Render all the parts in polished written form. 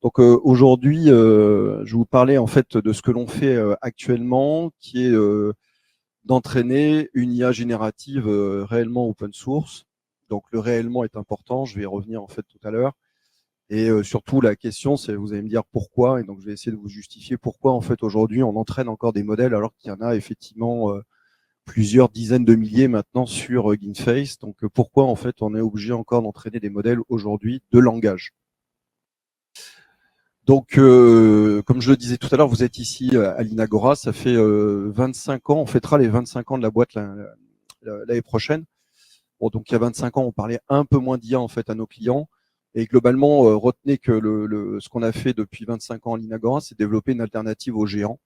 Donc aujourd'hui, je vais vous parler en fait de ce que l'on fait actuellement, qui est d'entraîner une IA générative réellement open source. Donc le réellement est important, je vais y revenir en fait tout à l'heure. Et surtout la question, c'est vous allez me dire pourquoi, et donc je vais essayer de vous justifier pourquoi en fait aujourd'hui on entraîne encore des modèles alors qu'il y en a effectivement plusieurs dizaines de milliers maintenant sur GameFace. Donc pourquoi en fait on est obligé encore d'entraîner des modèles aujourd'hui de langage. Donc, comme je le disais tout à l'heure, vous êtes ici à l'Inagora, ça fait 25 ans, on fêtera les 25 ans de la boîte l'année prochaine. Bon, donc il y a 25 ans, on parlait un peu moins d'IA en fait à nos clients. Et globalement, retenez que ce qu'on a fait depuis 25 ans à l'Inagora, c'est développer une alternative aux géants.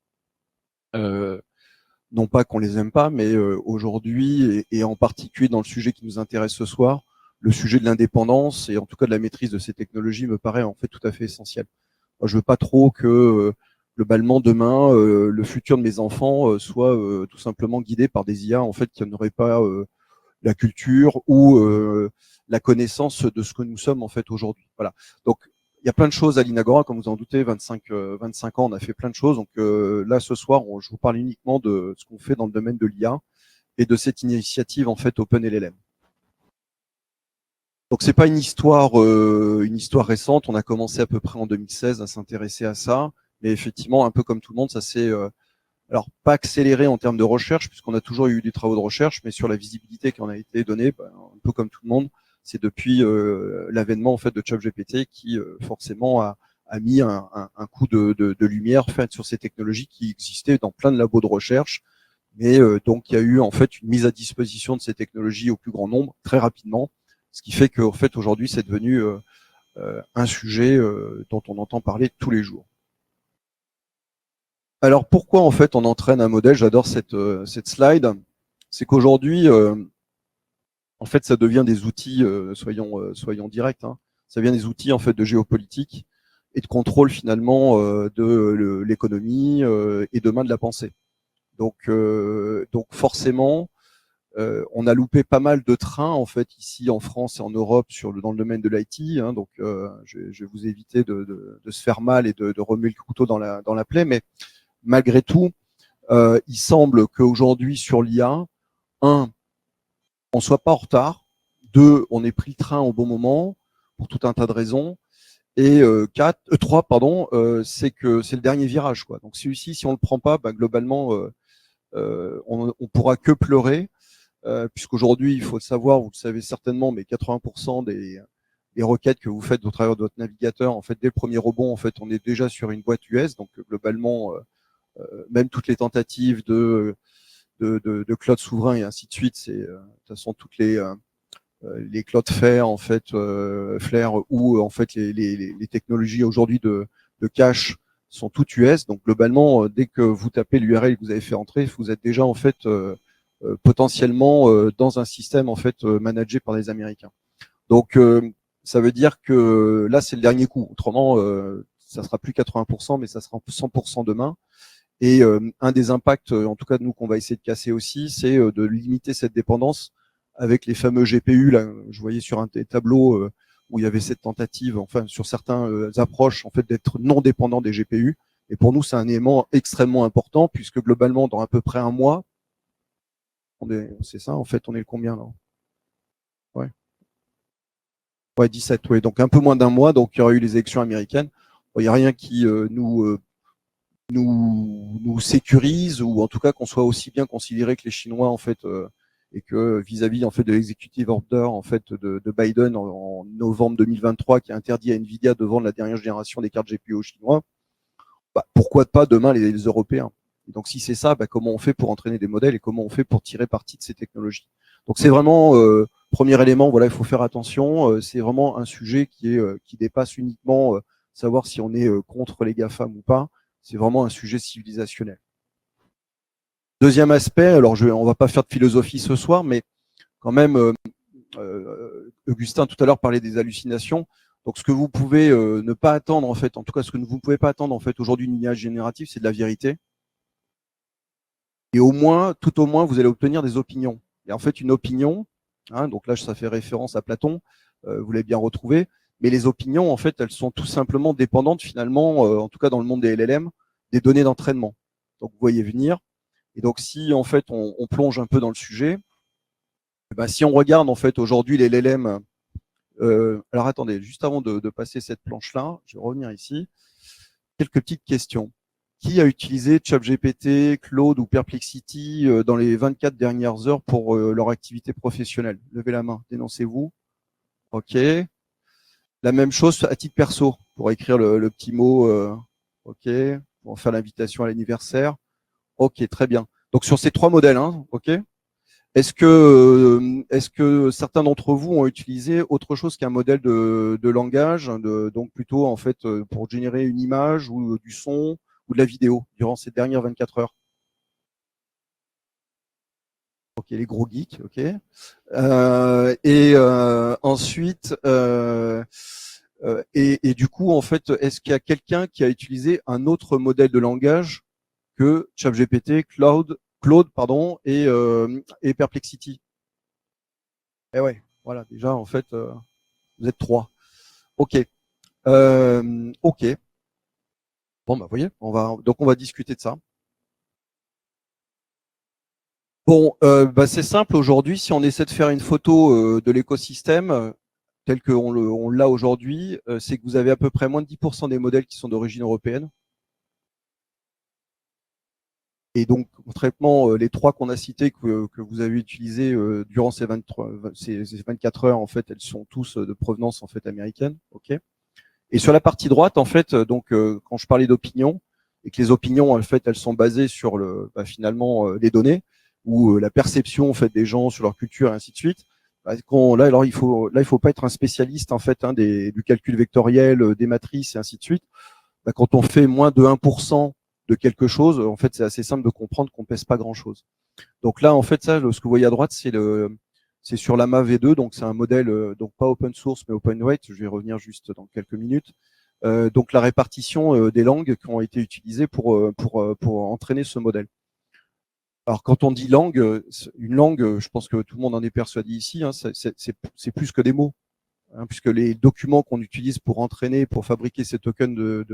Non pas qu'on les aime pas, mais aujourd'hui, et en particulier dans le sujet qui nous intéresse ce soir, le sujet de l'indépendance et en tout cas de la maîtrise de ces technologies me paraît en fait tout à fait essentiel. Moi, je veux pas trop que globalement demain le futur de mes enfants soit tout simplement guidé par des IA en fait qui n'auraient pas la culture ou la connaissance de ce que nous sommes en fait aujourd'hui. Voilà. Donc il y a plein de choses à l'Inagora, comme vous en doutez, 25 ans, on a fait plein de choses. Donc là, ce soir, je vous parle uniquement de ce qu'on fait dans le domaine de l'IA et de cette initiative en fait OpenLLM. Donc c'est pas une histoire récente. On a commencé à peu près en 2016 à s'intéresser à ça, mais effectivement, un peu comme tout le monde, ça s'est alors pas accéléré en termes de recherche, puisqu'on a toujours eu des travaux de recherche, mais sur la visibilité qui en a été donnée, un peu comme tout le monde, c'est depuis l'avènement en fait de ChatGPT qui forcément a mis un coup de lumière fait sur ces technologies qui existaient dans plein de labos de recherche, mais donc il y a eu en fait une mise à disposition de ces technologies au plus grand nombre très rapidement, ce qui fait qu'en fait aujourd'hui c'est devenu un sujet dont on entend parler tous les jours. Alors pourquoi en fait on entraîne un modèle? J'adore cette slide. C'est qu'aujourd'hui, en fait, ça devient des outils, soyons directs, hein, ça devient des outils en fait de géopolitique et de contrôle finalement de l'économie et demain de la pensée. Donc forcément, on a loupé pas mal de trains en fait ici en France et en Europe dans le domaine de l'IT. Hein, donc je vais vous éviter de se faire mal et de remuer le couteau dans la plaie, mais malgré tout, il semble qu'aujourd'hui sur l'IA, on soit pas en retard, 2, on ait pris le train au bon moment pour tout un tas de raisons, et 3, c'est que c'est le dernier virage, quoi. Donc celui-ci, si on le prend pas, globalement, on pourra que pleurer, puisqu'aujourd'hui, il faut le savoir, vous le savez certainement, mais 80% des requêtes que vous faites au travers de votre navigateur, en fait, dès le premier rebond, en fait, on est déjà sur une boîte US, donc globalement, même toutes les tentatives de cloud souverain et ainsi de suite, c'est de toute façon toutes les Cloudflare en fait, Flare ou en fait les technologies aujourd'hui de cache sont toutes US. Donc globalement, dès que vous tapez l'URL que vous avez fait entrer, vous êtes déjà en fait potentiellement dans un système en fait managé par les Américains. Donc ça veut dire que là c'est le dernier coup. Autrement, ça sera plus 80%, mais ça sera 100% demain. Et un des impacts, en tout cas de nous, qu'on va essayer de casser aussi, c'est de limiter cette dépendance avec les fameux GPU. Là, je voyais sur un tableau où il y avait cette tentative, enfin sur certains approches, en fait, d'être non dépendant des GPU. Et pour nous, c'est un élément extrêmement important puisque globalement, dans à peu près un mois, c'est ça, en fait, on est le combien là? Ouais. Ouais, 17, ouais. Donc un peu moins d'un mois, donc il y aura eu les élections américaines. Bon, il n'y a rien qui nous sécurise, ou en tout cas qu'on soit aussi bien considéré que les Chinois en fait, et que vis-à-vis en fait de l'executive order en fait de Biden en novembre 2023 qui a interdit à Nvidia de vendre la dernière génération des cartes GPU aux Chinois, pourquoi pas demain les Européens? Et donc si c'est ça, comment on fait pour entraîner des modèles et comment on fait pour tirer parti de ces technologies? Donc c'est vraiment premier élément, voilà, il faut faire attention. C'est vraiment un sujet qui dépasse uniquement savoir si on est contre les GAFAM ou pas. C'est vraiment un sujet civilisationnel. Deuxième aspect, alors on va pas faire de philosophie ce soir, mais quand même, Augustin tout à l'heure parlait des hallucinations. Donc ce que vous pouvez ne pas attendre en fait, en tout cas ce que vous ne pouvez pas attendre en fait aujourd'hui d'une IA générative, c'est de la vérité. Et tout au moins, vous allez obtenir des opinions. Et en fait, une opinion, hein, donc là ça fait référence à Platon, vous l'avez bien retrouvé, mais les opinions, en fait, elles sont tout simplement dépendantes finalement, en tout cas dans le monde des LLM, des données d'entraînement. Donc vous voyez venir. Et donc si en fait on plonge un peu dans le sujet, si on regarde en fait aujourd'hui les LLM, alors attendez, juste avant de passer cette planche-là, je vais revenir ici. Quelques petites questions. Qui a utilisé ChatGPT, Claude ou Perplexity dans les 24 dernières heures pour leur activité professionnelle? Levez la main, dénoncez-vous. Ok. La même chose à titre perso, pour écrire le petit mot, ok, pour faire l'invitation à l'anniversaire. Ok, très bien. Donc sur ces trois modèles, hein, ok. Est-ce que certains d'entre vous ont utilisé autre chose qu'un modèle de langage, donc plutôt en fait pour générer une image ou du son ou de la vidéo durant ces dernières 24 heures? Ok, les gros geeks, ok. Ensuite, et du coup, en fait, est-ce qu'il y a quelqu'un qui a utilisé un autre modèle de langage que ChatGPT, Claude, pardon, et Perplexity? Eh ouais, voilà, déjà, en fait, vous êtes trois. Ok. Ok. Bon, bah, vous voyez, donc on va discuter de ça. Bon, c'est simple aujourd'hui. Si on essaie de faire une photo de l'écosystème tel on l'a aujourd'hui, c'est que vous avez à peu près moins de 10% des modèles qui sont d'origine européenne. Et donc, concrètement, les trois qu'on a cités que vous avez utilisés durant ces 24 heures, en fait, elles sont tous de provenance en fait américaine. Ok. Et sur la partie droite, en fait, quand je parlais d'opinion, et que les opinions, en fait, elles sont basées sur finalement les données ou la perception en fait des gens sur leur culture et ainsi de suite. Là, il faut pas être un spécialiste en fait du calcul vectoriel, des matrices et ainsi de suite. Quand on fait moins de 1% de quelque chose, en fait, c'est assez simple de comprendre qu'on pèse pas grand-chose. Donc là, en fait, ça, ce que vous voyez à droite, c'est sur l'AMA V2, donc c'est un modèle, donc pas open source, mais open weight. Je vais revenir juste dans quelques minutes. Donc la répartition des langues qui ont été utilisées pour entraîner ce modèle. Alors quand on dit langue, une langue, je pense que tout le monde en est persuadé ici, hein, c'est plus que des mots, hein, puisque les documents qu'on utilise pour entraîner, pour fabriquer ces tokens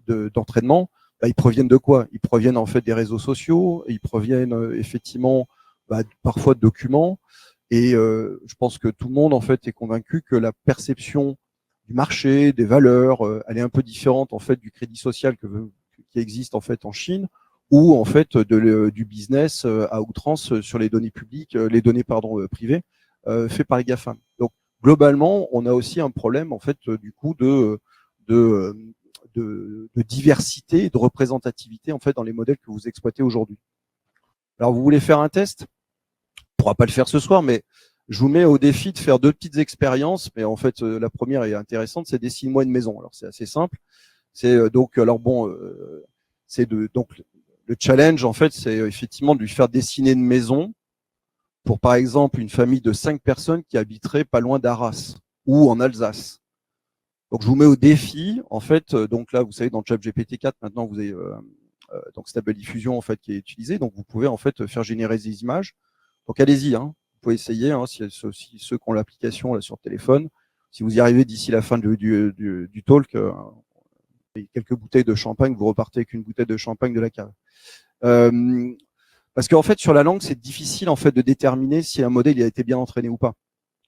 d'entraînement, ils proviennent de quoi? Ils proviennent en fait des réseaux sociaux, ils proviennent effectivement parfois de documents, et je pense que tout le monde en fait est convaincu que la perception du marché, des valeurs, elle est un peu différente en fait du crédit social qui existe en fait en Chine, ou en fait du business à outrance sur les données publiques, les données privées fait par les GAFAM. Donc globalement, on a aussi un problème en fait du coup de, de diversité, de représentativité en fait dans les modèles que vous exploitez aujourd'hui. Alors vous voulez faire un test? On pourra pas le faire ce soir, mais je vous mets au défi de faire deux petites expériences. Mais en fait, la première est intéressante, c'est dessine-moi une maison. Alors c'est assez simple. C'est donc alors bon, donc le challenge en fait, c'est effectivement de lui faire dessiner une maison pour par exemple une famille de 5 personnes qui habiterait pas loin d'Arras ou en Alsace. Donc je vous mets au défi en fait. Donc là, vous savez, dans ChatGPT 4, maintenant vous avez donc Stable Diffusion en fait qui est utilisé. Donc vous pouvez en fait faire générer des images. Donc allez-y, hein. Vous pouvez essayer, hein, si ceux qui ont l'application sur téléphone. Si vous y arrivez d'ici la fin du talk, quelques bouteilles de champagne, vous repartez avec une bouteille de champagne de la cave. Parce qu'en fait, sur la langue, c'est difficile en fait de déterminer si un modèle il a été bien entraîné ou pas,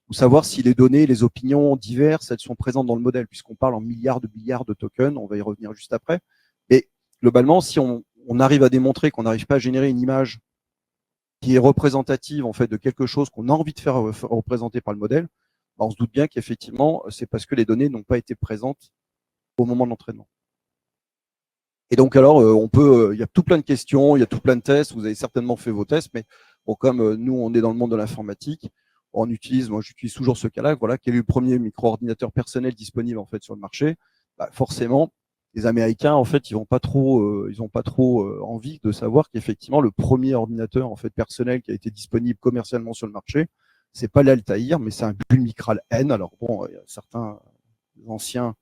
ou savoir si les données, les opinions diverses, elles sont présentes dans le modèle, puisqu'on parle en milliards de tokens. On va y revenir juste après. Et globalement, si on arrive à démontrer qu'on n'arrive pas à générer une image qui est représentative en fait de quelque chose qu'on a envie de faire représenter par le modèle, on se doute bien qu'effectivement, c'est parce que les données n'ont pas été présentes au moment de l'entraînement. Et donc alors, il y a tout plein de questions, il y a tout plein de tests. Vous avez certainement fait vos tests, mais bon, comme nous, on est dans le monde de l'informatique, moi, j'utilise toujours ce cas-là. Voilà, quel est le premier micro-ordinateur personnel disponible en fait sur le marché? Forcément, les Américains, en fait, ils ont pas trop envie de savoir qu'effectivement, le premier ordinateur en fait personnel qui a été disponible commercialement sur le marché, c'est pas l'Altaïr, mais c'est un Bull Micral N. Alors bon, il y a certains anciens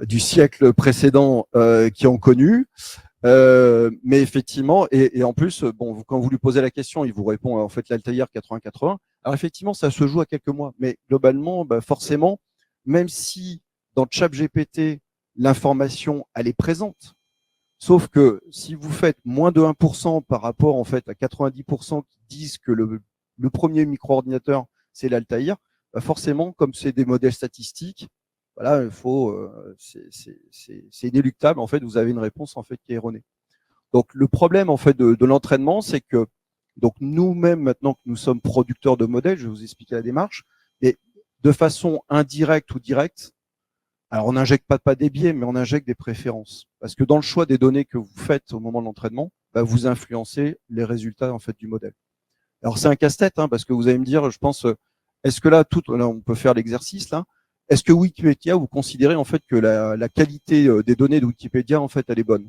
du siècle précédent qui ont connu. Mais effectivement, et en plus, bon, quand vous lui posez la question, il vous répond en fait l'Altaïr 8080. Alors effectivement, ça se joue à quelques mois, mais globalement, bah, forcément, même si dans ChatGPT, l'information, elle est présente, sauf que si vous faites moins de 1% par rapport en fait à 90% qui disent que le premier micro-ordinateur, c'est l'Altaïr, bah forcément, comme c'est des modèles statistiques, voilà, il faut, c'est inéluctable. En fait, vous avez une réponse en fait qui est erronée. Donc le problème en fait de l'entraînement, c'est que donc nous-mêmes maintenant que nous sommes producteurs de modèles, je vais vous expliquer la démarche, mais de façon indirecte ou directe, alors on n'injecte pas des biais, mais on injecte des préférences. Parce que dans le choix des données que vous faites au moment de l'entraînement, bah, vous influencez les résultats en fait du modèle. Alors c'est un casse-tête, hein, parce que vous allez me dire, je pense, est-ce que là, là on peut faire l'exercice là, est-ce que Wikipédia, vous considérez en fait que la qualité des données de Wikipédia en fait elle est bonne?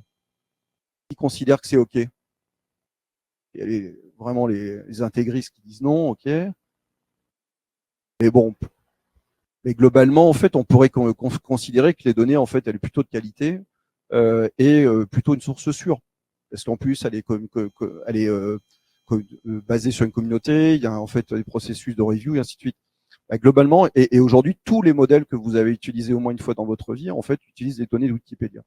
Qui considère que c'est OK? Il y a vraiment les intégristes qui disent non, OK. Mais bon, mais globalement, en fait, on pourrait considérer que les données, en fait, elles sont plutôt de qualité et plutôt une source sûre. Parce qu'en plus, elle est basée sur une communauté, il y a en fait des processus de review et ainsi de suite. Bah, globalement, et aujourd'hui, tous les modèles que vous avez utilisés au moins une fois dans votre vie, en fait, utilisent les données de Wikipédia.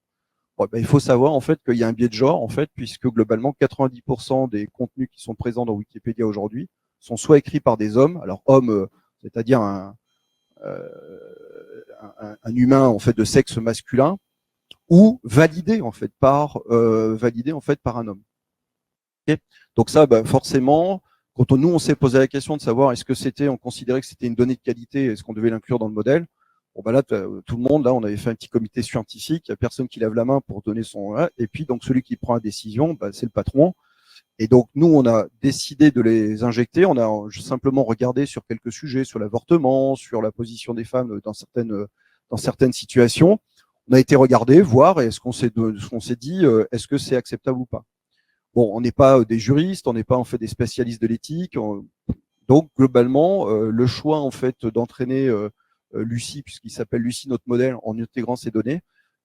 Bon, bah, il faut savoir en fait qu'il y a un biais de genre, en fait, puisque globalement, 90% des contenus qui sont présents dans Wikipédia aujourd'hui sont soit écrits par des hommes, alors hommes, c'est-à-dire un humain en fait de sexe masculin, ou validé en fait par un homme. Okay. Donc ça, bah, forcément, quand nous on s'est posé la question de savoir est-ce que on considérait que c'était une donnée de qualité, est-ce qu'on devait l'inclure dans le modèle. Bon bah là, tout le monde, là, on avait fait un petit comité scientifique, il n'y a personne qui lève la main pour donner son, et puis donc celui qui prend la décision, bah, c'est le patron. Et donc nous, on a décidé de les injecter. On a simplement regardé sur quelques sujets, sur l'avortement, sur la position des femmes dans certaines situations. On a été regarder, voir, et ce qu'on s'est dit, est-ce que c'est acceptable ou pas. Bon, on n'est pas des juristes, on n'est pas en fait des spécialistes de l'éthique. Donc globalement, le choix en fait d'entraîner Lucie, puisqu'il s'appelle Lucie notre modèle, en intégrant ces données,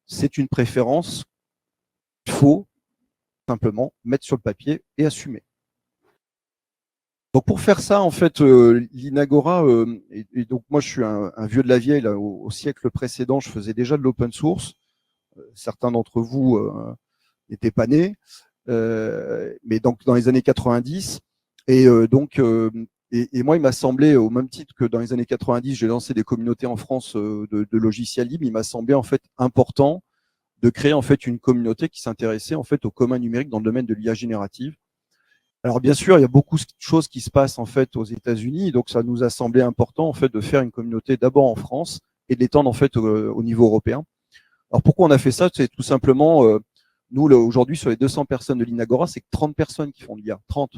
c'est une préférence. Il faut simplement mettre sur le papier et assumer. Donc pour faire ça, en fait, l'Inagora, et donc moi je suis un vieux de la vieille, là, au siècle précédent, je faisais déjà de l'open source. Certains d'entre vous n'étaient pas nés, mais donc dans les années 90. Et donc, et moi, il m'a semblé, au même titre que dans les années 90, j'ai lancé des communautés en France de logiciels libres, il m'a semblé en fait important de créer en fait une communauté qui s'intéressait en fait au commun numérique dans le domaine de l'IA générative. Alors bien sûr, il y a beaucoup de choses qui se passent en fait aux États-Unis, donc ça nous a semblé important en fait de faire une communauté d'abord en France et de l'étendre en fait au niveau européen. Alors pourquoi on a fait ça? C'est tout simplement, nous aujourd'hui sur les 200 personnes de l'Inagora, c'est que 30 personnes qui font de l'IA, 30.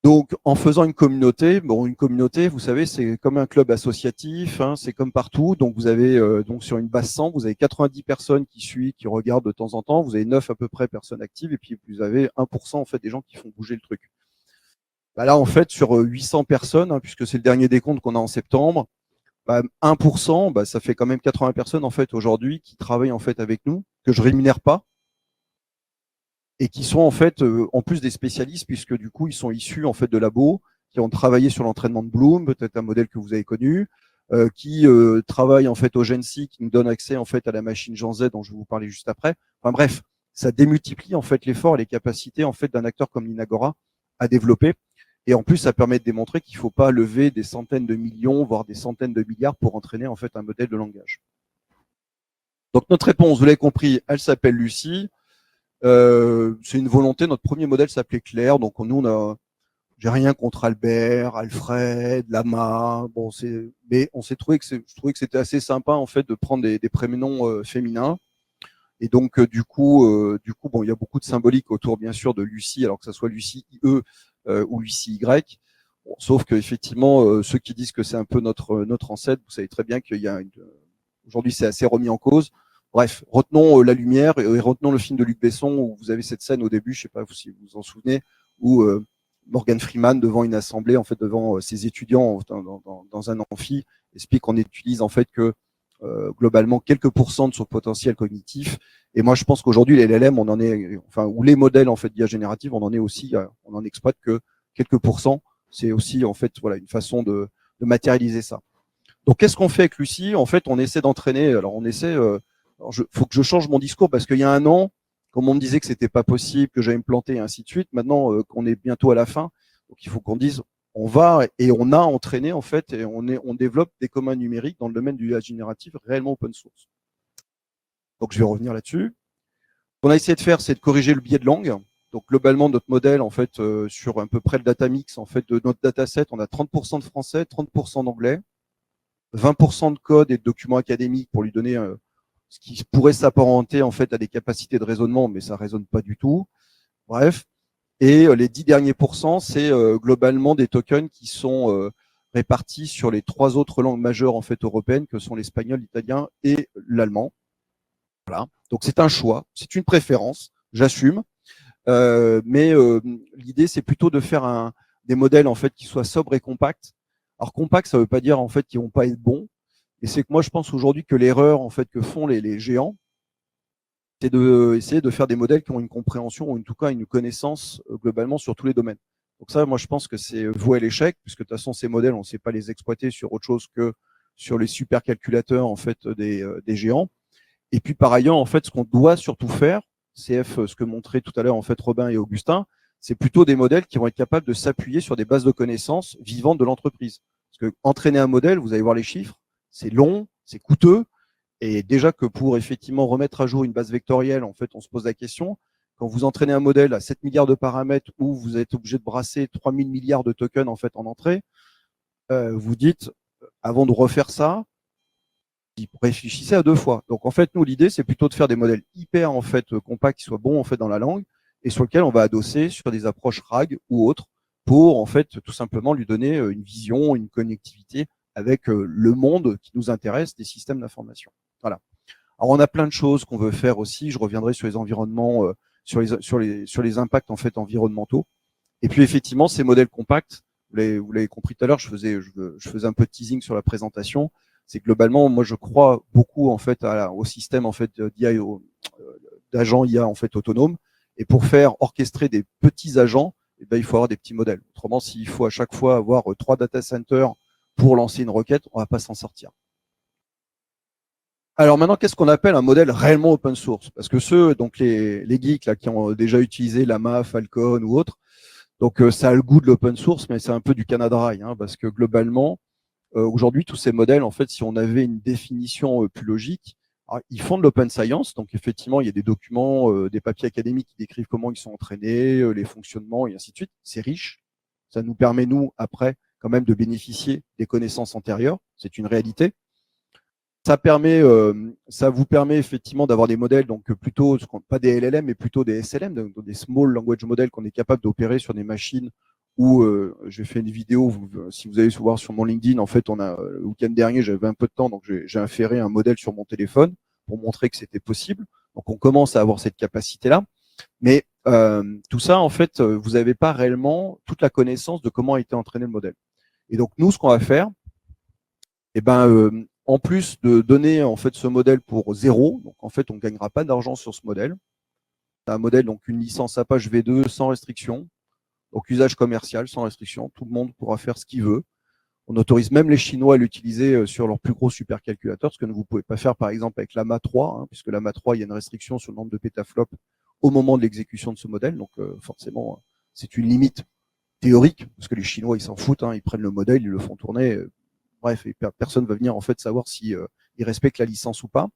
Donc, en faisant une communauté, vous savez, c'est comme un club associatif, hein, c'est comme partout. Donc, vous avez donc sur une base 100, vous avez 90 personnes qui suivent, qui regardent de temps en temps. Vous avez 9 à peu près personnes actives, et puis vous avez 1% en fait des gens qui font bouger le truc. Bah là, en fait, sur 800 personnes, hein, puisque c'est le dernier décompte qu'on a en septembre, bah, 1%, bah, ça fait quand même 80 personnes en fait aujourd'hui qui travaillent en fait avec nous, que je rémunère pas, et qui sont en fait en plus des spécialistes, puisque du coup ils sont issus en fait de labos qui ont travaillé sur l'entraînement de Bloom, peut-être un modèle que vous avez connu, qui travaillent en fait au GenC, qui nous donne accès en fait à la machine Jean Z dont je vais vous parler juste après. Enfin bref, ça démultiplie en fait l'effort et les capacités en fait d'un acteur comme l'Inagora à développer. Et en plus, ça permet de démontrer qu'il ne faut pas lever des centaines de millions, voire des centaines de milliards pour entraîner en fait un modèle de langage. Donc notre réponse, vous l'avez compris, elle s'appelle Lucie. C'est une volonté. Notre premier modèle s'appelait Claire. Donc nous, j'ai rien contre Albert, Alfred, Lama. Bon, mais on s'est trouvé je trouvais que c'était assez sympa en fait de prendre des prénoms féminins. Et donc du coup, bon, il y a beaucoup de symbolique autour bien sûr de Lucie, alors que ça soit Lucie IE ou Lucie Y. Bon, sauf que effectivement, ceux qui disent que c'est un peu notre ancêtre, vous savez très bien qu'il y a aujourd'hui c'est assez remis en cause. Bref, retenons la lumière et retenons le film de Luc Besson où vous avez cette scène au début, je sais pas si vous vous en souvenez, où Morgan Freeman devant une assemblée, en fait devant ses étudiants dans un amphi, explique qu'on utilise en fait que globalement quelques pourcents de son potentiel cognitif. Et moi, je pense qu'aujourd'hui, les LLM, on en est, enfin, ou les modèles en fait d'IA générative, on en est aussi, on en exploite que quelques pourcents. C'est aussi en fait voilà une façon de matérialiser ça. Donc qu'est-ce qu'on fait avec Lucie? En fait, on essaie d'entraîner. Alors on essaie. Faut que je change mon discours parce qu'il y a un an, comme on me disait que c'était pas possible, que j'allais me planter et ainsi de suite. Maintenant qu'on est bientôt à la fin, donc il faut qu'on dise on va et on a entraîné en fait et on développe des communs numériques dans le domaine du IA génératif réellement open source. Donc je vais revenir là-dessus. Ce qu'on a essayé de faire, c'est de corriger le biais de langue. Donc globalement, notre modèle, en fait, sur à peu près le data mix, en fait, de notre dataset, on a 30% de français, 30% d'anglais, 20% de code et de documents académiques pour lui donner ce qui pourrait s'apparenter en fait à des capacités de raisonnement, mais ça raisonne pas du tout. Bref, et les 10 derniers pourcents, c'est globalement des tokens qui sont répartis sur les 3 autres langues majeures en fait européennes, que sont l'espagnol, l'italien et l'allemand. Voilà. Donc c'est un choix, c'est une préférence, j'assume. Mais l'idée, c'est plutôt de faire des modèles en fait qui soient sobres et compacts. Alors compact, ça veut pas dire en fait qu'ils vont pas être bons. Et c'est que moi, je pense aujourd'hui que l'erreur en fait que font les géants, c'est d'essayer de faire des modèles qui ont une compréhension ou en tout cas une connaissance globalement sur tous les domaines. Donc ça, moi, je pense que c'est voué à l'échec, puisque de toute façon, ces modèles, on ne sait pas les exploiter sur autre chose que sur les supercalculateurs en fait des géants. Et puis par ailleurs, en fait, ce qu'on doit surtout faire, CF, ce que montraient tout à l'heure en fait Robin et Augustin, c'est plutôt des modèles qui vont être capables de s'appuyer sur des bases de connaissances vivantes de l'entreprise. Parce que entraîner un modèle, vous allez voir les chiffres, c'est long, c'est coûteux, et déjà que pour effectivement remettre à jour une base vectorielle, en fait, on se pose la question, quand vous entraînez un modèle à 7 milliards de paramètres où vous êtes obligé de brasser 3000 milliards de tokens en fait en entrée, vous dites, avant de refaire ça, réfléchissez à 2 fois. Donc en fait, nous, l'idée, c'est plutôt de faire des modèles hyper en fait compacts qui soient bons en fait dans la langue et sur lesquels on va adosser sur des approches RAG ou autres pour en fait tout simplement lui donner une vision, une connectivité avec le monde qui nous intéresse des systèmes d'information. Voilà. Alors on a plein de choses qu'on veut faire aussi. Je reviendrai sur les environnements, sur les impacts en fait environnementaux. Et puis effectivement, ces modèles compacts, vous l'avez compris tout à l'heure, je faisais un peu de teasing sur la présentation. C'est globalement, moi je crois beaucoup en fait au système en fait d'IA, d'agents IA en fait autonomes. Et pour faire orchestrer des petits agents, eh ben, il faut avoir des petits modèles. Autrement, s'il faut à chaque fois avoir 3 data centers pour lancer une requête, on va pas s'en sortir. Alors maintenant, qu'est-ce qu'on appelle un modèle réellement open source? Parce que ceux, donc les geeks là, qui ont déjà utilisé Llama, Falcon ou autres, donc ça a le goût de l'open source, mais c'est un peu du Canada Dry, hein, parce que globalement, aujourd'hui, tous ces modèles, en fait, si on avait une définition plus logique, alors, ils font de l'open science, donc effectivement, il y a des documents, des papiers académiques qui décrivent comment ils sont entraînés, les fonctionnements et ainsi de suite. C'est riche. Ça nous permet, nous, après, quand même de bénéficier des connaissances antérieures. C'est une réalité. Ça vous permet effectivement d'avoir des modèles, donc plutôt, pas des LLM, mais plutôt des SLM, donc des Small Language Models qu'on est capable d'opérer sur des machines où j'ai fait une vidéo, si vous allez voir sur mon LinkedIn, en fait, le week-end dernier, j'avais un peu de temps, donc j'ai inféré un modèle sur mon téléphone pour montrer que c'était possible. Donc on commence à avoir cette capacité-là. Mais tout ça, en fait, vous n'avez pas réellement toute la connaissance de comment a été entraîné le modèle. Et donc nous, ce qu'on va faire, eh ben, en plus de donner en fait ce modèle pour 0, donc en fait on ne gagnera pas d'argent sur ce modèle. C'est un modèle, donc une licence Apache V2 sans restriction, donc usage commercial sans restriction, tout le monde pourra faire ce qu'il veut. On autorise même les Chinois à l'utiliser sur leurs plus gros supercalculateurs, ce que vous ne pouvez pas faire par exemple avec l'AMA 3, hein, puisque l'AMA 3, il y a une restriction sur le nombre de pétaflops au moment de l'exécution de ce modèle, donc forcément c'est une limite théorique, parce que les Chinois ils s'en foutent, hein, ils prennent le modèle, ils le font tourner, bref, et personne ne va venir en fait savoir si ils respectent la licence ou pas.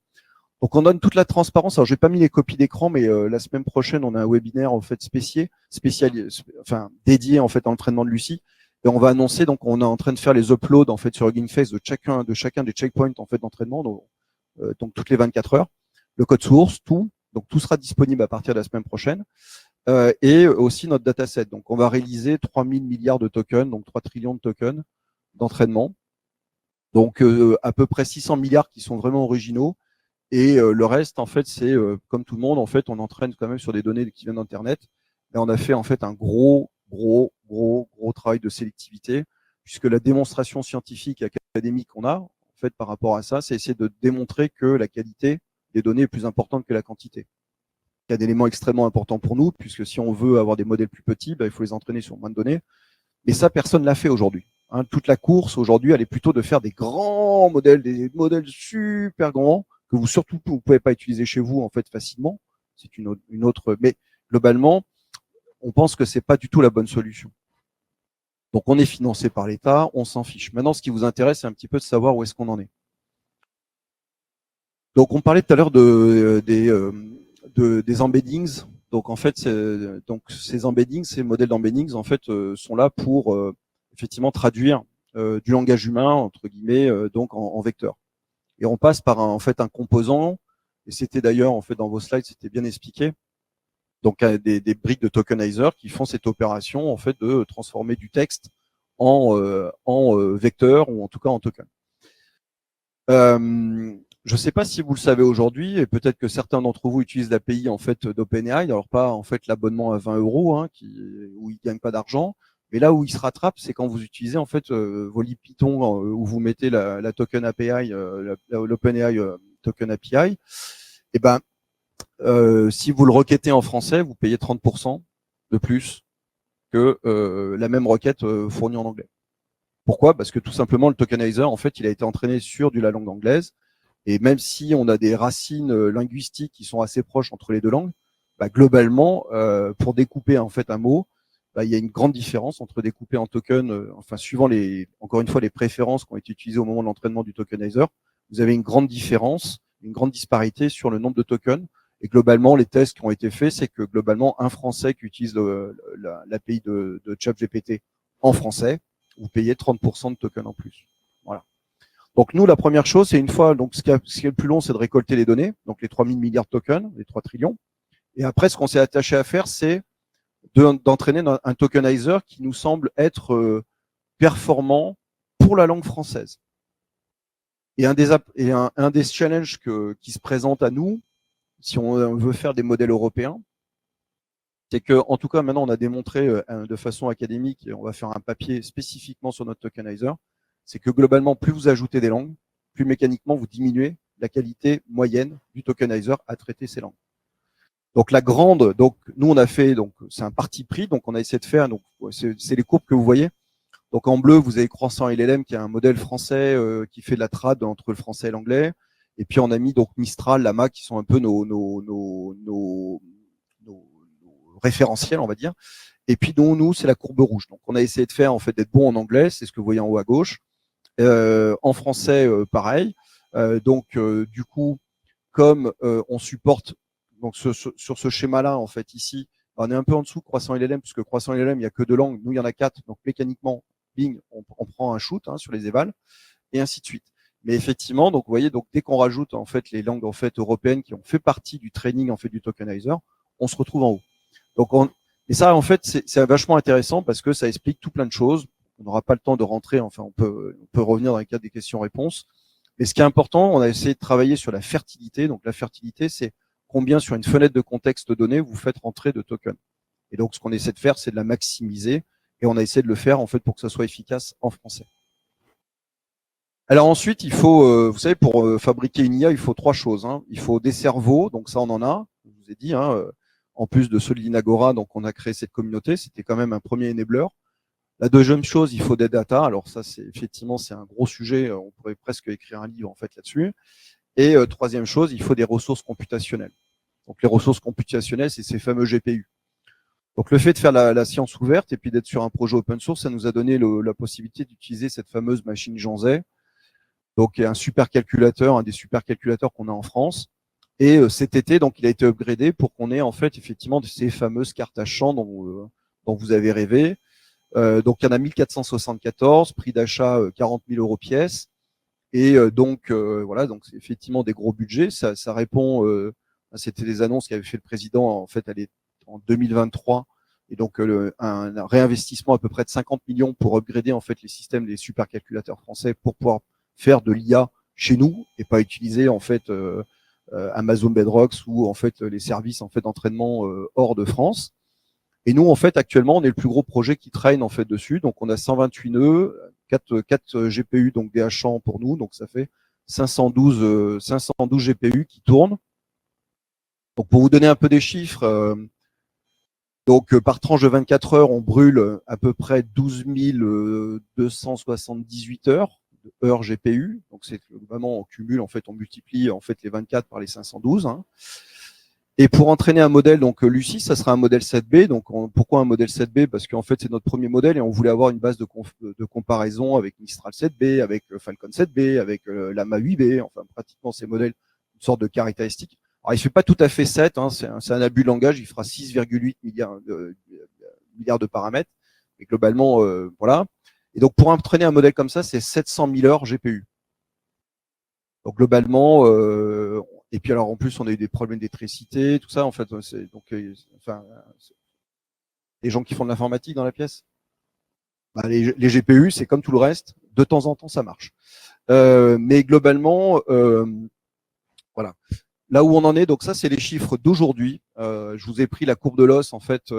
Donc on donne toute la transparence. Alors j'ai pas mis les copies d'écran, mais la semaine prochaine on a un webinaire en fait dédié en fait à l'entraînement de Lucie. Et on va annoncer, donc on est en train de faire les uploads en fait sur Hugging Face de chacun des checkpoints en fait d'entraînement, donc toutes les 24 heures, le code source, tout. Donc tout sera disponible à partir de la semaine prochaine. Et aussi notre dataset. Donc on va réaliser 3000 milliards de tokens, donc 3 trillions de tokens d'entraînement. Donc à peu près 600 milliards qui sont vraiment originaux. Et le reste, en fait, c'est comme tout le monde, en fait, on entraîne quand même sur des données qui viennent d'Internet. Et on a fait en fait un gros travail de sélectivité, puisque la démonstration scientifique et académique qu'on a, en fait, par rapport à ça, c'est essayer de démontrer que la qualité des données est plus importante que la quantité. Il y a des éléments extrêmement importants pour nous, puisque si on veut avoir des modèles plus petits, ben, il faut les entraîner sur moins de données. Mais ça, personne l'a fait aujourd'hui. Hein, toute la course aujourd'hui, elle est plutôt de faire des grands modèles, des modèles super grands que vous surtout vous pouvez pas utiliser chez vous en fait facilement. C'est une autre, mais globalement, on pense que c'est pas du tout la bonne solution. Donc on est financé par l'État, on s'en fiche. Maintenant, ce qui vous intéresse, c'est un petit peu de savoir où est-ce qu'on en est. Donc on parlait tout à l'heure des embeddings. Donc en fait, donc ces embeddings, ces modèles d'embeddings, en fait, sont là pour effectivement traduire du langage humain entre guillemets, donc en vecteur. Et on passe par en fait un composant. Et c'était d'ailleurs en fait dans vos slides, c'était bien expliqué. Donc des briques de tokenizer qui font cette opération en fait de transformer du texte en vecteur ou en tout cas en token. Je ne sais pas si vous le savez aujourd'hui, et peut-être que certains d'entre vous utilisent l'API en fait d'OpenAI. Alors pas en fait l'abonnement à 20 €, hein, où ils gagnent pas d'argent, mais là où ils se rattrapent, c'est quand vous utilisez en fait vos libs Python où vous mettez la token API, l'OpenAI token API. Et ben si vous le requêtez en français, vous payez 30% de plus que la même requête fournie en anglais. Pourquoi? Parce que tout simplement le tokenizer en fait il a été entraîné sur la langue anglaise. Et même si on a des racines linguistiques qui sont assez proches entre les deux langues, bah, globalement, pour découper en fait un mot, bah, il y a une grande différence entre découper en token, enfin suivant encore une fois les préférences qui ont été utilisées au moment de l'entraînement du tokenizer, vous avez une grande différence, une grande disparité sur le nombre de tokens. Et globalement, les tests qui ont été faits, c'est que globalement, un Français qui utilise l'API de ChatGPT en français, vous payez 30% de tokens en plus. Voilà. Donc nous, la première chose, c'est une fois, donc ce qui est le plus long, c'est de récolter les données, donc les 3000 milliards de tokens, les 3 trillions. Et après, ce qu'on s'est attaché à faire, c'est d'entraîner un tokenizer qui nous semble être performant pour la langue française. Et un des challenges qui se présente à nous, si on veut faire des modèles européens, c'est que, en tout cas, maintenant, on a démontré de façon académique, et on va faire un papier spécifiquement sur notre tokenizer, c'est que globalement, plus vous ajoutez des langues, plus mécaniquement vous diminuez la qualité moyenne du tokenizer à traiter ces langues. Donc donc nous on a fait, donc c'est un parti pris, donc on a essayé de faire, donc c'est les courbes que vous voyez. Donc en bleu vous avez Croissant LLM qui est un modèle français qui fait de la trad entre le français et l'anglais. Et puis on a mis donc Mistral, Lama qui sont un peu nos référentiels, on va dire. Et puis nous c'est la courbe rouge. Donc on a essayé de faire en fait d'être bon en anglais, c'est ce que vous voyez en haut à gauche. En français, pareil. Du coup, comme on supporte donc sur ce schéma-là, en fait, ici, on est un peu en dessous de Croissant LLM, puisque Croissant LLM, il n'y a que 2 langues. Nous, il y en a 4. Donc mécaniquement, bing, on prend un shoot sur les évals, et ainsi de suite. Mais effectivement, donc vous voyez, donc dès qu'on rajoute en fait les langues en fait européennes qui ont fait partie du training en fait du tokenizer, on se retrouve en haut. Et ça, en fait, c'est vachement intéressant parce que ça explique tout plein de choses. On n'aura pas le temps de rentrer, enfin, on peut revenir dans le cadre des questions-réponses. Mais ce qui est important, on a essayé de travailler sur la fertilité. Donc, la fertilité, c'est combien sur une fenêtre de contexte donnée vous faites rentrer de tokens. Et donc, ce qu'on essaie de faire, c'est de la maximiser. Et on a essayé de le faire, en fait, pour que ça soit efficace en français. Alors ensuite, il faut, vous savez, pour fabriquer une IA, il faut 3 choses. Il faut des cerveaux, donc ça, on en a. Je vous ai dit, en plus de ceux de l'Inagora, donc on a créé cette communauté. C'était quand même un premier enabler. La deuxième chose, il faut des data. Alors ça, c'est effectivement, c'est un gros sujet. On pourrait presque écrire un livre en fait là-dessus. Et troisième chose, il faut des ressources computationnelles. Donc les ressources computationnelles, c'est ces fameux GPU. Donc le fait de faire la science ouverte et puis d'être sur un projet open source, ça nous a donné la possibilité d'utiliser cette fameuse machine Jean Zay, donc un supercalculateur, un des supercalculateurs qu'on a en France. Et cet été, donc il a été upgradé pour qu'on ait en fait effectivement ces fameuses cartes à champ dont vous avez rêvé. Donc il y en a 1474, prix d'achat 40 000 € pièce. Et voilà, donc c'est effectivement des gros budgets. Ça répond, c'était des annonces qu'avait fait le président en fait en 2023. Et donc un réinvestissement à peu près de 50 millions pour upgrader en fait les systèmes des supercalculateurs français pour pouvoir faire de l'IA chez nous et pas utiliser en fait Amazon Bedrocks ou en fait les services en fait d'entraînement hors de France. Et nous en fait actuellement on est le plus gros projet qui traîne en fait dessus. Donc on a 128 nœuds, 4 GPU donc des H100 pour nous, donc ça fait 512 GPU qui tournent. Donc pour vous donner un peu des chiffres, Donc, par tranche de 24 heures, on brûle à peu près 12 278 heures GPU. Donc, c'est vraiment, on cumule, en fait, on multiplie en fait les 24 par les 512. Hein. Et pour entraîner un modèle, donc Lucie, ça sera un modèle 7B. Donc, pourquoi un modèle 7B? Parce qu'en fait, c'est notre premier modèle et on voulait avoir une base de comparaison avec Mistral 7B, avec Falcon 7B, avec Lama 8B, enfin, pratiquement ces modèles, une sorte de caractéristiques. Alors, il ne fait pas tout à fait 7, hein, c'est un abus de langage, il fera 6,8 milliards de paramètres. Mais globalement, voilà. Et donc, pour entraîner un modèle comme ça, c'est 700 000 heures GPU. Donc, globalement, et puis alors en plus, on a eu des problèmes d'électricité, tout ça, en fait. Donc, enfin, les gens qui font de l'informatique dans la pièce, bah, les GPU, c'est comme tout le reste, de temps en temps, ça marche. Mais globalement, voilà. Là où on en est, donc ça, c'est les chiffres d'aujourd'hui. Je vous ai pris la courbe de l'os, en fait.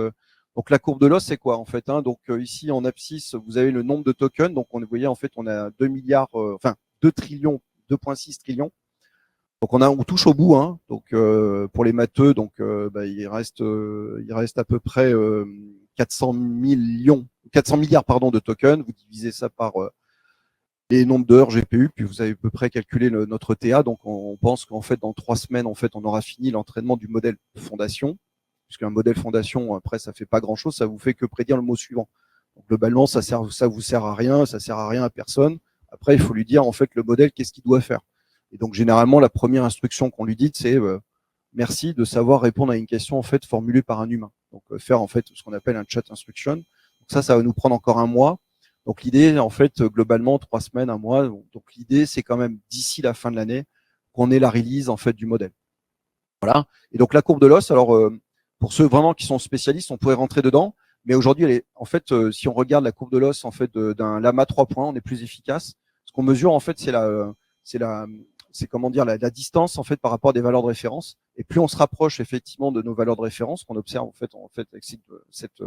Donc la courbe de l'os, c'est quoi en fait, hein? Donc ici en abscisse, vous avez le nombre de tokens. Donc vous voyez en fait, on a 2 milliards, enfin 2 trillions, 2,6 trillions. Donc on touche au bout, hein. Donc pour les matheux, donc bah, il reste à peu près 400 milliards pardon de tokens. Vous divisez ça par les nombres d'heures GPU, puis vous avez à peu près calculé notre TA. Donc on pense qu'en fait dans 3 semaines, en fait, on aura fini l'entraînement du modèle fondation, puisqu'un modèle fondation, après ça fait pas grand chose, ça vous fait que prédire le mot suivant. Donc globalement, ça vous sert à rien, ça sert à rien à personne. Après, il faut lui dire en fait le modèle, qu'est-ce qu'il doit faire. Et donc généralement, la première instruction qu'on lui dit, c'est merci de savoir répondre à une question en fait formulée par un humain. Donc faire en fait ce qu'on appelle un chat instruction. Donc ça va nous prendre encore un mois. Donc l'idée, en fait, globalement, 3 semaines, un mois. Donc l'idée, c'est quand même d'ici la fin de l'année qu'on ait la release en fait du modèle. Voilà. Et donc la courbe de l'os, alors pour ceux vraiment qui sont spécialistes, on pourrait rentrer dedans. Mais aujourd'hui, en fait, si on regarde la courbe de l'os en fait d'un lama 3 points, on est plus efficace. Ce qu'on mesure en fait, c'est comment dire la distance en fait par rapport à des valeurs de référence. Et plus on se rapproche effectivement de nos valeurs de référence qu'on observe en fait avec cette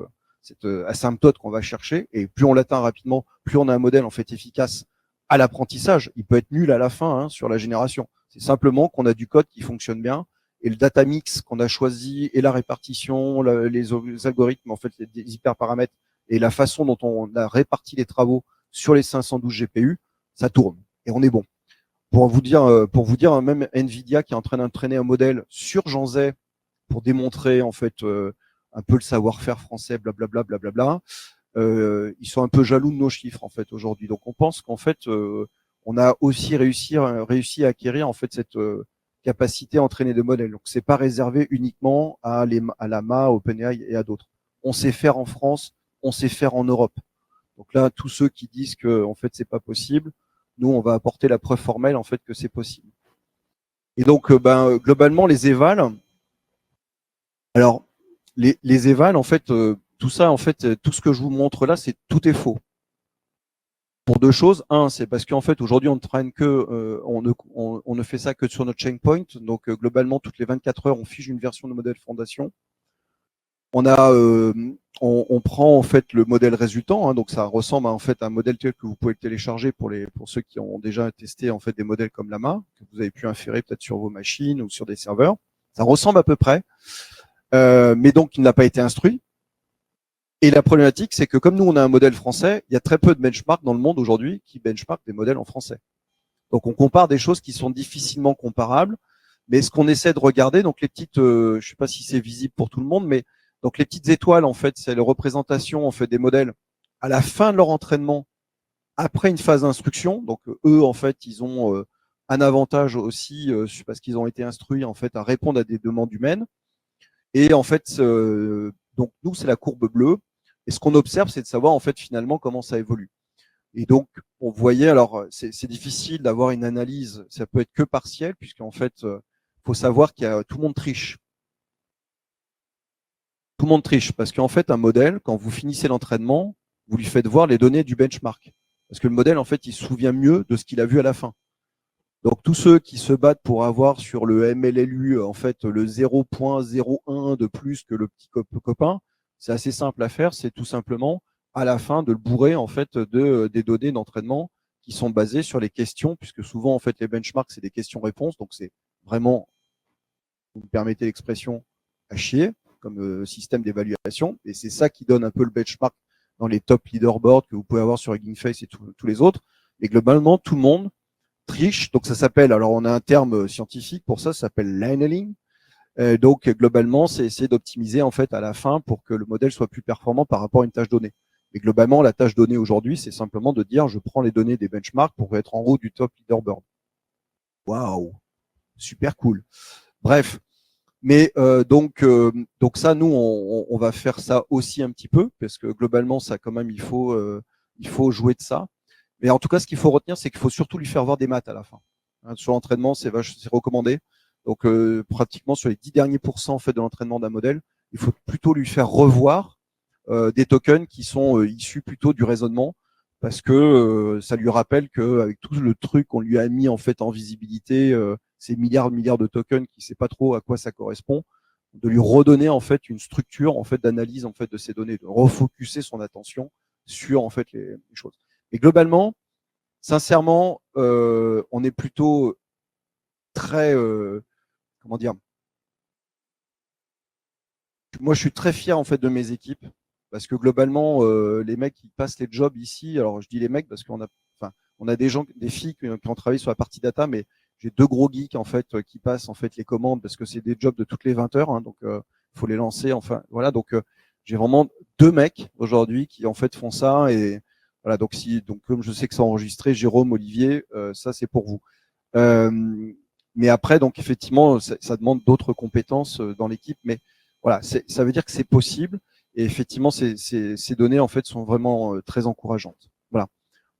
asymptote qu'on va chercher, et plus on l'atteint rapidement, plus on a un modèle en fait efficace à l'apprentissage. Il peut être nul à la fin hein, sur la génération. C'est simplement qu'on a du code qui fonctionne bien et le data mix qu'on a choisi et la répartition, les algorithmes, en fait, les hyperparamètres et la façon dont on a réparti les travaux sur les 512 GPU, ça tourne et on est bon. Pour vous dire, même Nvidia qui est en train d'entraîner un modèle sur Jean Zay pour démontrer en fait un peu le savoir-faire français, blablabla, blablabla. Ils sont un peu jaloux de nos chiffres en fait aujourd'hui. Donc on pense qu'en fait on a aussi réussi à acquérir en fait cette capacité à entraîner des modèles. Donc c'est pas réservé uniquement à Llama, OpenAI et à d'autres. On sait faire en France, on sait faire en Europe. Donc là, tous ceux qui disent que en fait c'est pas possible, nous on va apporter la preuve formelle en fait que c'est possible. Et donc globalement les évals, alors les évals en fait tout ça en fait tout ce que je vous montre là, c'est tout est faux. Pour deux choses. Un, c'est parce qu'en fait, aujourd'hui, on ne traîne que, on ne fait ça que sur notre checkpoint. Donc, globalement, toutes les 24 heures, on fiche une version de modèle fondation. On prend en fait le modèle résultant, hein, donc ça ressemble à en fait un modèle tel que vous pouvez le télécharger pour ceux qui ont déjà testé en fait des modèles comme Llama que vous avez pu inférer peut-être sur vos machines ou sur des serveurs. Ça ressemble à peu près, mais donc il n'a pas été instruit. Et la problématique, c'est que comme nous, on a un modèle français, il y a très peu de benchmarks dans le monde aujourd'hui qui benchmarkent des modèles en français. Donc, on compare des choses qui sont difficilement comparables. Mais ce qu'on essaie de regarder, donc les petites, je ne sais pas si c'est visible pour tout le monde, mais donc les petites étoiles, en fait, c'est la représentation en fait des modèles à la fin de leur entraînement, après une phase d'instruction. Donc, eux, en fait, ils ont un avantage aussi parce qu'ils ont été instruits en fait à répondre à des demandes humaines. Et en fait, donc nous, c'est la courbe bleue. Et ce qu'on observe, c'est de savoir en fait finalement comment ça évolue. Et donc, on voyait, alors c'est difficile d'avoir une analyse, ça peut être que partiel, puisqu'en fait, faut savoir qu'il y a tout le monde triche. Tout le monde triche, parce qu'en fait, un modèle, quand vous finissez l'entraînement, vous lui faites voir les données du benchmark. Parce que le modèle, en fait, il se souvient mieux de ce qu'il a vu à la fin. Donc, tous ceux qui se battent pour avoir sur le MLLU, en fait, le 0,01 de plus que le petit copain, c'est assez simple à faire. C'est tout simplement, à la fin, de le bourrer, en fait, des données d'entraînement qui sont basées sur les questions, puisque souvent, en fait, les benchmarks, c'est des questions-réponses. Donc, c'est vraiment, vous me permettez l'expression, à chier comme système d'évaluation, et c'est ça qui donne un peu le benchmark dans les top leaderboards que vous pouvez avoir sur Hugging Face et tous les autres. Et globalement, tout le monde triche. Donc ça s'appelle, alors on a un terme scientifique pour ça s'appelle lanneling. Donc globalement, c'est essayer d'optimiser en fait à la fin pour que le modèle soit plus performant par rapport à une tâche donnée. Et globalement, la tâche donnée aujourd'hui, c'est simplement de dire je prends les données des benchmarks pour être en haut du top leaderboard. Waouh, super cool. Bref, mais donc ça, nous, on va faire ça aussi un petit peu parce que globalement, ça quand même, il faut jouer de ça. Mais en tout cas, ce qu'il faut retenir, c'est qu'il faut surtout lui faire voir des maths à la fin. Hein, sur l'entraînement, c'est recommandé. Donc pratiquement sur les 10 derniers pourcents en fait de l'entraînement d'un modèle, il faut plutôt lui faire revoir des tokens qui sont issus plutôt du raisonnement, parce que ça lui rappelle qu'avec tout le truc qu'on lui a mis en fait en visibilité, ces milliards de tokens qui ne sait pas trop à quoi ça correspond, de lui redonner en fait une structure en fait d'analyse en fait de ces données, de refocuser son attention sur en fait les choses. Et globalement, sincèrement, on est plutôt très comment dire, moi je suis très fier en fait de mes équipes parce que globalement les mecs qui passent les jobs ici, alors je dis les mecs parce qu'on a on a des gens, des filles qui ont travaillé sur la partie data, mais j'ai 2 gros geeks en fait qui passent en fait les commandes parce que c'est des jobs de toutes les 20 heures, hein, donc faut les lancer, enfin voilà, donc j'ai vraiment 2 mecs aujourd'hui qui en fait font ça, et voilà, donc comme je sais que c'est enregistré, Jérôme, Olivier, ça c'est pour vous. Mais après, donc effectivement, ça demande d'autres compétences dans l'équipe, mais voilà, ça veut dire que c'est possible, et effectivement, ces données en fait sont vraiment très encourageantes. Voilà.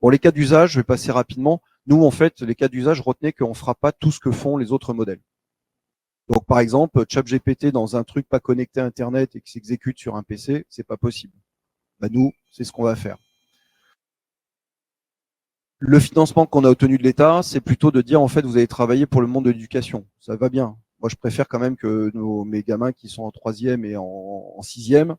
Bon, les cas d'usage, je vais passer rapidement. Nous, en fait, les cas d'usage, retenez qu'on ne fera pas tout ce que font les autres modèles. Donc, par exemple, ChatGPT dans un truc pas connecté à Internet et qui s'exécute sur un PC, c'est pas possible. Bah, nous, c'est ce qu'on va faire. Le financement qu'on a obtenu de l'État, c'est plutôt de dire, en fait, vous allez travailler pour le monde de l'éducation. Ça va bien. Moi, je préfère quand même que mes gamins qui sont en 3e et en 6e,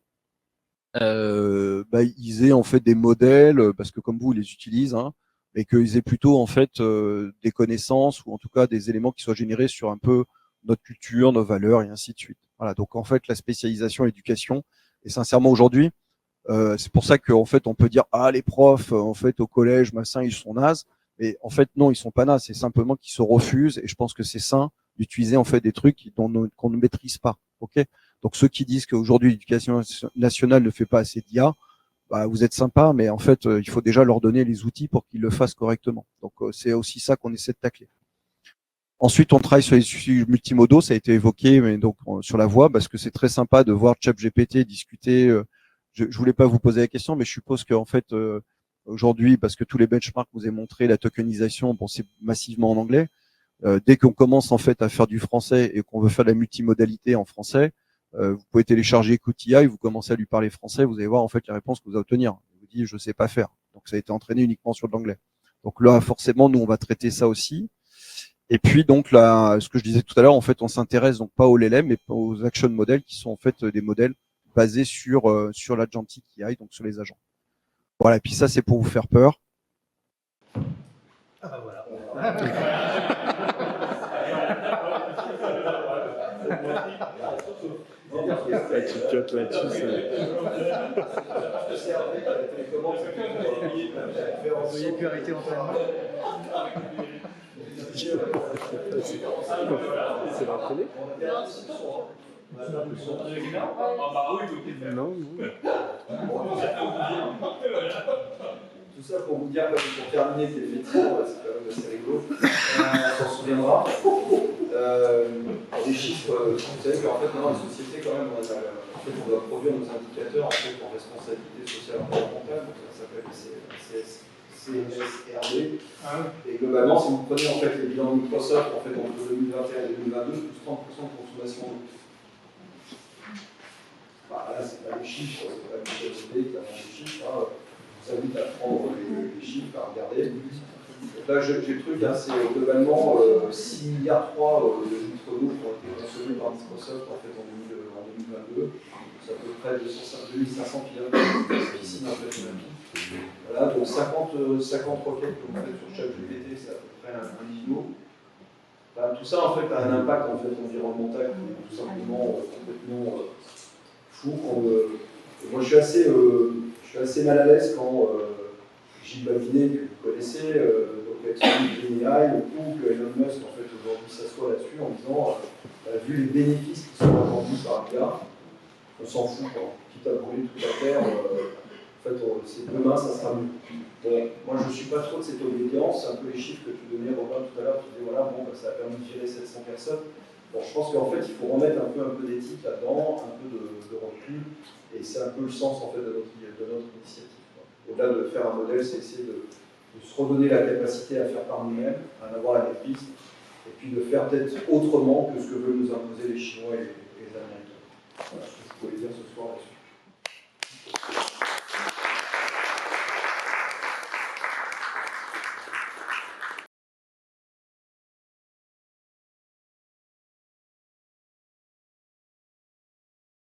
ils aient en fait des modèles, parce que comme vous, ils les utilisent, hein, et qu'ils aient plutôt en fait des connaissances ou en tout cas des éléments qui soient générés sur un peu notre culture, nos valeurs et ainsi de suite. Voilà. Donc en fait, la spécialisation éducation, et sincèrement aujourd'hui, c'est pour ça qu'en fait, on peut dire ah les profs en fait au collège, machin, ils sont nazes. Mais en fait, non, ils sont pas nazes. C'est simplement qu'ils se refusent. Et je pense que c'est sain d'utiliser en fait des trucs qu'on ne maîtrise pas. Ok. Donc ceux qui disent qu'aujourd'hui l'éducation nationale ne fait pas assez d'IA, bah, vous êtes sympa, mais en fait, il faut déjà leur donner les outils pour qu'ils le fassent correctement. Donc c'est aussi ça qu'on essaie de tacler. Ensuite, on travaille sur les sujets multimodaux, ça a été évoqué, mais donc sur la voix, parce que c'est très sympa de voir ChatGPT discuter. Je voulais pas vous poser la question, mais je suppose qu'en fait aujourd'hui, parce que tous les benchmarks vous ai montré la tokenisation, bon, c'est massivement en anglais. Dès qu'on commence en fait à faire du français et qu'on veut faire de la multimodalité en français, vous pouvez télécharger Coutia et vous commencez à lui parler français, vous allez voir en fait les réponses que vous allez obtenir. Il vous dit je sais pas faire. Donc ça a été entraîné uniquement sur de l'anglais. Donc là, forcément, nous on va traiter ça aussi. Et puis donc là, ce que je disais tout à l'heure, en fait, on s'intéresse donc pas aux LLM, mais aux action models qui sont en fait des modèles basés sur l'agentic AI, donc sur les agents. Voilà. Et puis ça, c'est pour vous faire peur. Ah bah voilà. Tu piotes là-dessus, Vous n'auriez pu arrêter l'entraînement. c'est la télé. Non, non. Tout ça pour vous dire, pour terminer, qu'effectivement, c'est quand même assez rigolo. On s'en souviendra. Des chiffres, vous savez qu'en fait, maintenant, les sociétés, quand même, on doit produire nos indicateurs en fait, pour responsabilité sociale et environnementale, donc ça s'appelle CSRD. Et globalement, si vous prenez en fait les bilans de Microsoft en fait, entre 2021 et 2022, plus 30% de consommation d'eau. Bah, là, c'est pas les chiffres, c'est pas Michel Sauvé qui a des chiffres. Hein. Ça vous invite à prendre les chiffres, à regarder. Donc là, j'ai le truc, hein, c'est globalement 6 milliards 3 de litres d'eau qui ont été consommés par Microsoft en, fait, en 2022. C'est à peu près 2500 km de piscine en fait, olympique. Voilà, donc 50 requêtes que vous faites sur chaque GPT, c'est à peu près 1 kilo. Enfin, tout ça en fait a un impact en fait, environnemental qui est tout simplement complètement trouve qu'on moi je suis assez mal à l'aise quand Gilles Babinet, que vous connaissez, donc ex-OpenAI, ou que Elon Musk en fait aujourd'hui s'assoit là-dessus en disant vu les bénéfices qui sont attendus par l'IA, on s'en fout, quoi. Quitte à brûler tout à terre, en fait, demain ça sera mieux. Bon, moi je ne suis pas trop de cette obédience, c'est un peu les chiffres que tu donnais Robin tout à l'heure, tu disais voilà, bon, ça a permis de gérer 700 personnes. Bon, je pense qu'en fait il faut remettre un peu d'éthique là-dedans, un peu de recul, et c'est un peu le sens en fait de notre initiative. Au-delà de faire un modèle, c'est essayer de se redonner la capacité à faire par nous-mêmes, à en avoir la maîtrise, et puis de faire peut-être autrement que ce que veulent nous imposer les Chinois et les Américains. Voilà ce que je pouvais dire ce soir.